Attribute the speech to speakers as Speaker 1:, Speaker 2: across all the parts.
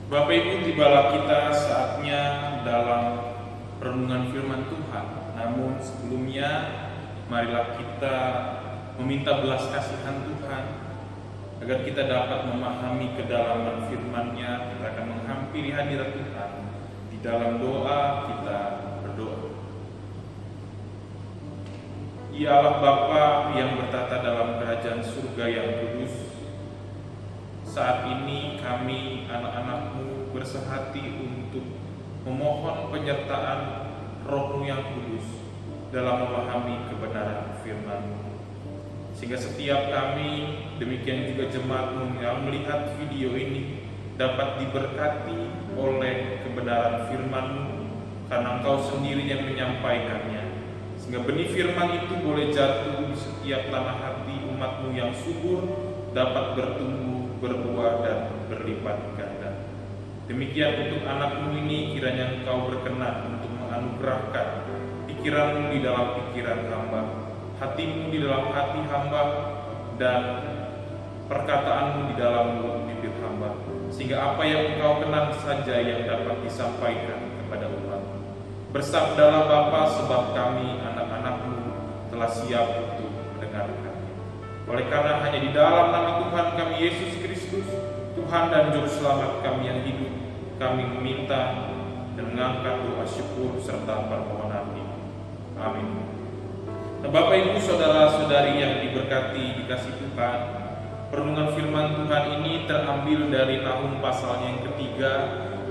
Speaker 1: Bapak Ibu, tibalah kita saatnya dalam renungan firman Tuhan. Namun sebelumnya, marilah kita meminta belas kasihan Tuhan agar kita dapat memahami kedalaman firman-Nya. Kita akan menghampiri hadirat Tuhan. Di dalam doa kita berdoa. Ya Allah Bapa yang bertata dalam kerajaan surga yang kudus, saat ini kami anak-anak-Mu bersehati untuk memohon penyertaan Roh-Mu yang kudus dalam memahami kebenaran firman-Mu. Sehingga setiap kami, demikian juga jemaat-Mu yang melihat video ini, dapat diberkati oleh kebenaran firman-Mu, karena Engkau sendiri yang menyampaikannya. Sehingga benih firman itu boleh jatuh di setiap tanah hati umat-Mu yang subur, dapat bertumbuh, berbuah, dan berlipat ganda. Demikian untuk anak-Mu ini, kiranya Engkau berkenan untuk menganugerahkan pikiran-Mu di dalam pikiran hamba, hati-Mu di dalam hati hamba, dan perkataan-Mu di dalam mulut bibir hamba, sehingga apa yang Engkau kenal saja yang dapat disampaikan kepada umat. Bersabdalah Bapa, sebab kami anak-anak-Mu telah siap untuk mendengarkannya. Oleh karena hanya di dalam nama Tuhan kami Yesus Kristus, Tuhan dan Juru Selamat kami yang hidup, kami meminta dan mengangkat doa syukur serta permohonan ini. Amin. Nah, Bapak Ibu saudara-saudari yang diberkati dikasih Tuhan, perenungan firman Tuhan ini terambil dari Nahum pasalnya yang ketiga,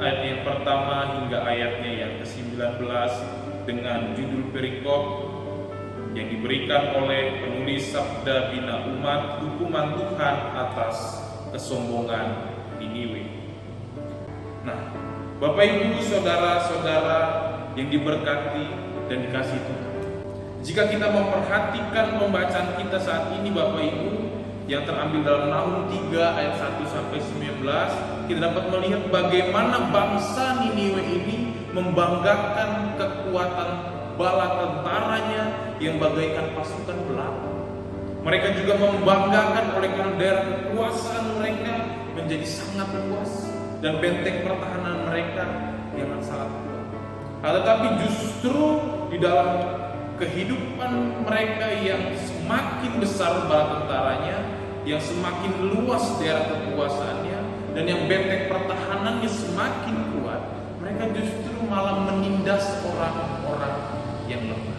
Speaker 1: ayat yang pertama hingga ayatnya yang ke-19 dengan judul perikop yang diberikan oleh penulis Sabda Bina Umat, hukuman Tuhan atas kesombongan Niniwe. Nah, Bapak Ibu saudara-saudara yang diberkati dan dikasihi Tuhan, jika kita memperhatikan pembacaan kita saat ini Bapak Ibu, yang terambil dalam Nahum 3 ayat 1-19, kita dapat melihat bagaimana bangsa Niniwe ini membanggakan kekuatan bala tentaranya yang bagaikan pasukan belaka. Mereka juga membanggakan oleh karena daerah kekuasaan mereka menjadi sangat luas dan benteng pertahanan mereka yang sangat kuat. Tetapi justru di dalam kehidupan mereka yang semakin besar bala tentaranya, yang semakin luas daerah kekuasaannya, dan yang benteng pertahanannya semakin kuat, mereka justru malah menindas orang-orang yang lemah.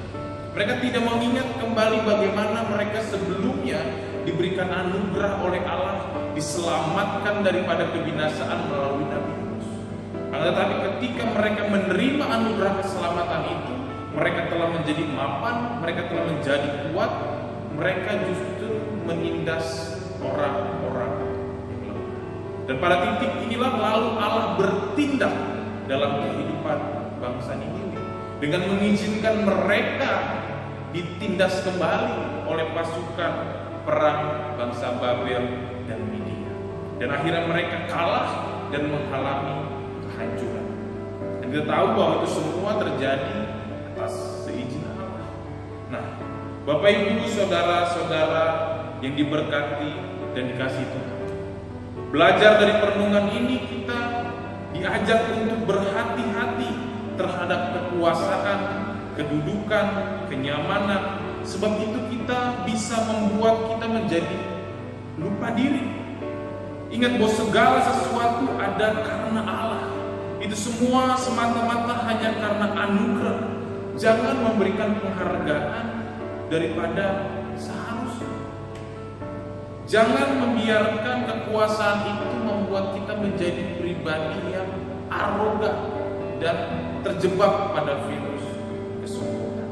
Speaker 1: Mereka tidak mengingat kembali bagaimana mereka sebelumnya diberikan anugerah oleh Allah, diselamatkan daripada kebinasaan melalui Nabi Yunus. Tetapi ketika mereka menerima anugerah keselamatan itu, mereka telah menjadi mapan, mereka telah menjadi kuat, mereka justru menindas orang-orang yang lemah. Dan pada titik inilah lalu Allah bertindak dalam kehidupan bangsa Niniwe dengan mengizinkan mereka ditindas kembali oleh pasukan perang bangsa Babel dan Media. Dan akhirnya mereka kalah dan mengalami kehancuran. Dan kita tahu bahwa itu semua terjadi atas seizin Allah. Nah, Bapak Ibu saudara-saudara yang diberkati dan dikasihi Tuhan, belajar dari perenungan ini kita diajak untuk berhati-hati terhadap kekuasaan, kedudukan, kenyamanan. Sebab itu kita bisa membuat kita menjadi lupa diri. Ingat bahwa segala sesuatu ada karena Allah. Itu semua semata-mata hanya karena anugerah. Jangan memberikan penghargaan daripada seharusnya. Jangan membiarkan kekuasaan itu membuat kita menjadi pribadi yang arogan dan terjebak pada virus kesombongan.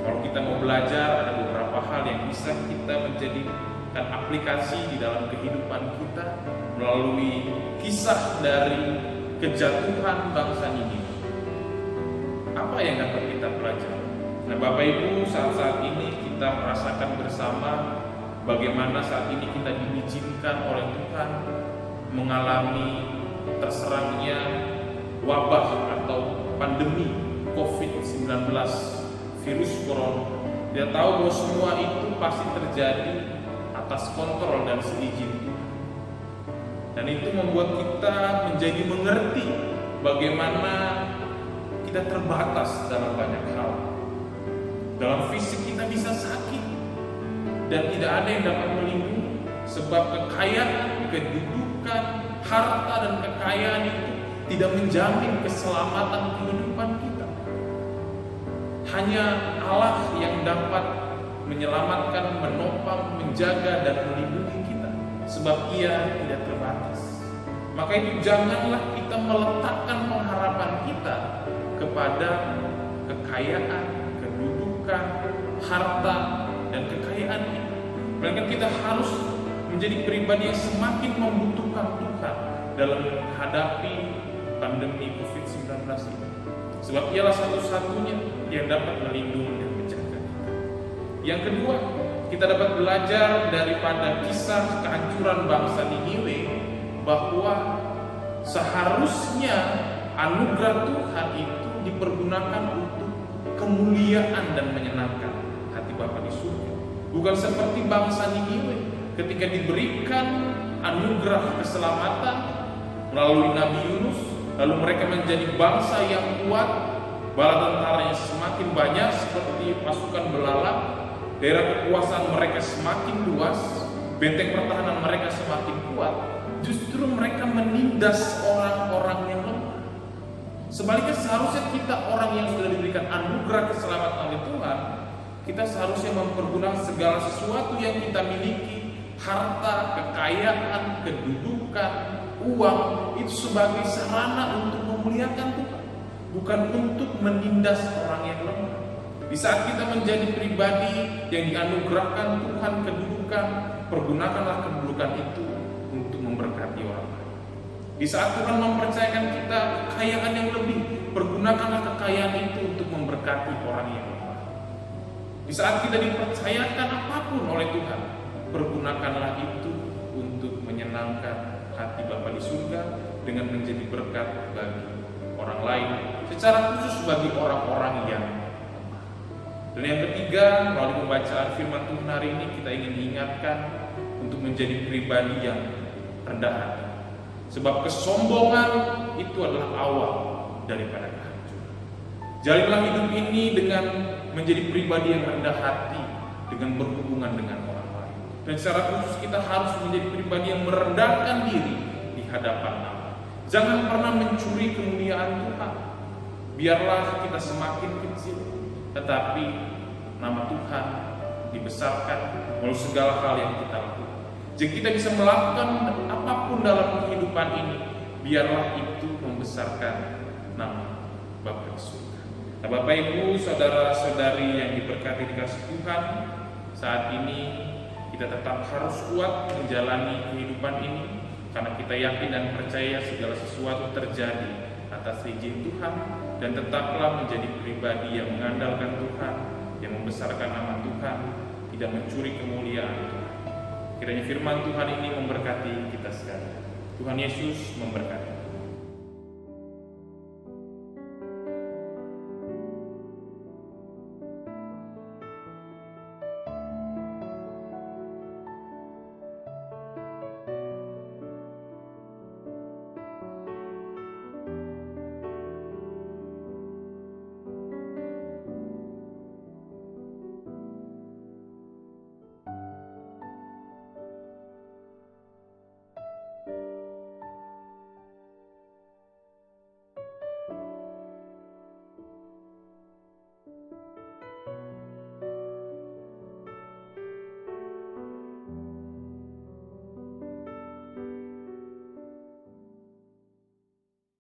Speaker 1: Kalau kita mau belajar, ada beberapa hal yang bisa kita menjadikan aplikasi di dalam kehidupan kita melalui kisah dari kejatuhan bangsa Niniwe. Apa yang dapat kita pelajari? Nah, Bapak Ibu, saat ini kita merasakan bersama bagaimana saat ini kita diizinkan oleh Tuhan mengalami terserangnya wabah atau pandemi COVID-19, virus corona. Dia tahu bahwa semua itu pasti terjadi atas kontrol dan seizin Tuhan. Dan itu membuat kita menjadi mengerti bagaimana kita terbatas dalam banyak hal. Dalam fisik kita bisa sakit dan tidak ada yang dapat melindungi, sebab kekayaan, kedudukan, harta dan kekayaan itu tidak menjamin keselamatan kehidupan kita. Hanya Allah yang dapat menyelamatkan, menopang, menjaga dan melindungi kita, sebab Ia tidak terbatas. Maka itu janganlah kita meletakkan pengharapan kita kepada kekayaan, kedudukan, harta dan kekayaan kita. Melainkan kita harus menjadi pribadi yang semakin membutuhkan Tuhan dalam menghadapi pandemi COVID-19 ini. Sebab Ialah satu-satunya yang dapat melindungi dan menjaga kita. Yang kedua, kita dapat belajar daripada kisah kehancuran bangsa Niniwe bahwa seharusnya anugerah Tuhan itu dipergunakan untuk kemuliaan dan menyenangkan hati Bapa di surga. Bukan seperti bangsa Niniwe ketika diberikan anugerah keselamatan melalui Nabi Yunus, lalu mereka menjadi bangsa yang kuat, bala tentaranya semakin banyak seperti pasukan belalang, daerah kekuasaan mereka semakin luas, benteng pertahanan mereka semakin kuat. Justru mereka menindas orang-orang yang lemah. Sebaliknya seharusnya kita orang yang sudah diberikan anugerah keselamatan oleh Tuhan, kita seharusnya mempergunakan segala sesuatu yang kita miliki, harta, kekayaan, kedudukan, uang, itu sebagai sarana untuk memuliakan Tuhan, bukan untuk menindas orang yang lemah. Di saat kita menjadi pribadi yang dianugerahkan Tuhan kedudukan, pergunakanlah kedudukan itu untuk memberkati orang lain. Di saat Tuhan mempercayakan kita kekayaan yang lebih, pergunakanlah kekayaan itu untuk memberkati orang yang lemah. Di saat kita dipercayakan apapun oleh Tuhan, pergunakanlah itu untuk menyenangkan hati Bapa di surga dengan menjadi berkat bagi orang lain, secara khusus bagi orang-orang yang lemah. Dan yang ketiga, melalui pembacaan firman Tuhan hari ini kita ingin diingatkan untuk menjadi pribadi yang rendah hati. Sebab kesombongan itu adalah awal daripada kehancuran. Jalinlah hidup ini dengan menjadi pribadi yang rendah hati, dengan berhubungan dengan orang lain. Dan secara khusus kita harus menjadi pribadi yang merendahkan diri di hadapan Allah. Jangan pernah mencuri kemuliaan Tuhan. Biarlah kita semakin kecil, tetapi nama Tuhan dibesarkan melalui segala hal yang kita lakukan. Jika kita bisa melakukan apapun dalam kehidupan ini, biarlah itu membesarkan nama Bapa di surga. Nah, Bapak Ibu, saudara-saudari yang diberkati dikasih Tuhan, saat ini kita tetap harus kuat menjalani kehidupan ini, karena kita yakin dan percaya segala sesuatu terjadi atas izin Tuhan, dan tetaplah menjadi pribadi yang mengandalkan Tuhan, yang membesarkan nama Tuhan, tidak mencuri kemuliaan Tuhan. Kiranya firman Tuhan ini memberkati kita sekalian. Tuhan Yesus memberkati.